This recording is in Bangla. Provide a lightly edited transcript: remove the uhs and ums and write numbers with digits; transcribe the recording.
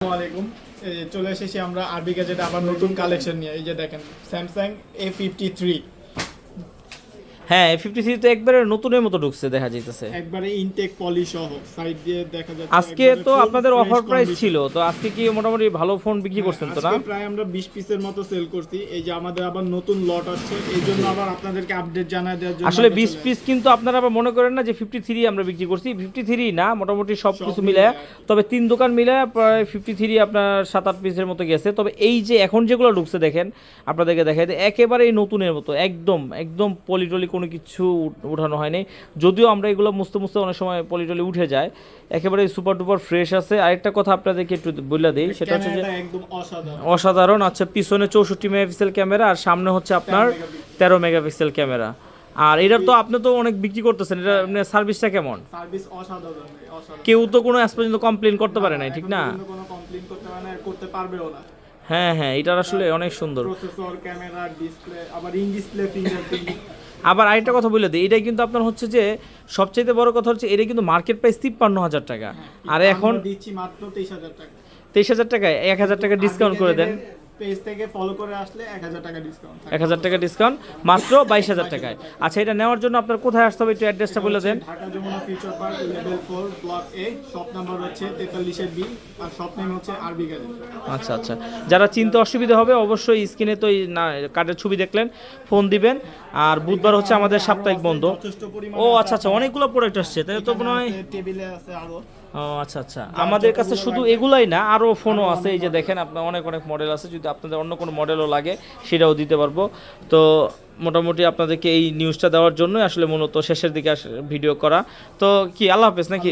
আসসালামু আলাইকুম। এই যে চলে এসেছি আমরা আরবি গ্যাজেট আবার নতুন কালেকশন নিয়ে। এই যে দেখেন স্যামসাং A53 হ্যাঁ 53 তো একবারে নতুনের মতো ঢুকছে দেখা যাইতেছে। একবারে ইনটেক পলি সহ সাইড দিয়ে দেখা যাচ্ছে। আজকে তো আপনাদের অফার প্রাইস ছিল, তো আজকে কি মোটামুটি ভালো ফোন বিক্রি করছেন তো না? আজকে প্রায় আমরা 20 পিসের মতো সেল করছি। এই যে আমাদের আবার নতুন লট আসছে, এই জন্য আবার আপনাদেরকে আপডেট জানায় দেওয়ার জন্য। আসলে 20 পিস কিন্তু আপনারা আবার মনে করেন না যে 53 আমরা বিক্রি করছি, 53 না, মোটামুটি সব কিছু মিলে, তবে 3 দোকান মিলে প্রায় 53 আপনার 7-8 পিসের মতো গেছে। তবে এই যে এখন যেগুলো ঢুকছে দেখেন, আপনাদেরকে দেখাই দেয় একেবারেই নতুনের মতো, একদম একদম পলিটলি কোনো কিছু উঠানো হয়নি। যদিও আমরা এগুলো মুছতে মুছতে অনেক সময় পলিটলি উঠে যায়, একেবারে সুপার ডুপার ফ্রেশ আছে। আরেকটা কথা আপনাদেরকে একটু বলে দিই, সেটা হচ্ছে যে একদম অসাধারণ অসাধারণ। আচ্ছা, পিছনে 64 মেগাপিক্সেল ক্যামেরা আর সামনে হচ্ছে আপনার 13 মেগাপিক্সেল ক্যামেরা। আর এটার তো আপনি তো অনেক বিক্রি করতেছেন, এটা আপনার সার্ভিসটা কেমন? সার্ভিস অসাধারণ, অসাধারণ। কেউ তো কোনো আজ পর্যন্ত কমপ্লেন করতে পারে নাই, ঠিক না? কোনো কমপ্লেইন করতে পারে না, করতে পারবেও না। হ্যাঁ হ্যাঁ, এটার আসলে অনেক সুন্দর। প্রসেসর, ক্যামেরা, ডিসপ্লে, আবার ইন ডিসপ্লে ফিঙ্গারপ্রিন্ট। আবার আরেকটা কথা বলে দিই, এটাই কিন্তু আপনার হচ্ছে যে সবচেয়ে বড় কথা হচ্ছে এটা কিন্তু মার্কেট প্রাইস 53,000 টাকা, আর এখন দিচ্ছি মাত্র 23,000 টাকা। 23,000 টাকায় 1,000 টাকা ডিসকাউন্ট করে দেন। পেজ থেকে ফলো করে আসলে 1,000 টাকা ডিসকাউন্ট। 1,000 টাকা ডিসকাউন্ট মাত্র 22,000 টাকায়। আচ্ছা, এটা নেওয়ার জন্য আপনার কোথায় আসতে হবে একটু অ্যাড্রেসটা বলে দেন। Dhaka Jamuna future park level 4 block A, shop number হচ্ছে 43 বি, আর শপ নেম হচ্ছে আরবি গ্যাজেট। আচ্ছা আচ্ছা, যারা চিনতে অসুবিধা হবে অবশ্যই স্ক্রিনে তো এই কার্ডের ছবি দেখলেন, ফোন দিবেন। আর বুধবার হচ্ছে আমাদের সাপ্তাহিক বন্ধ। ও আচ্ছা আচ্ছা, অনেকগুলো প্রোডাক্ট আসছে, তাই তো মনে হয়। টেবিলে আছে আরো। ও আচ্ছা আচ্ছা, আমাদের কাছে শুধু এগুলাই না, আরও ফোনও আছে। এই যে দেখেন, আপনার অনেক অনেক মডেল আছে, যদি আপনাদের অন্য কোনো মডেলও লাগে সেটাও দিতে পারবো। তো মোটামুটি আপনাদেরকে এই নিউজটা দেওয়ার জন্যই আসলে মূলত শেষের দিকে ভিডিও করা। তো কি, আল্লাহ হাফেজ নাকি?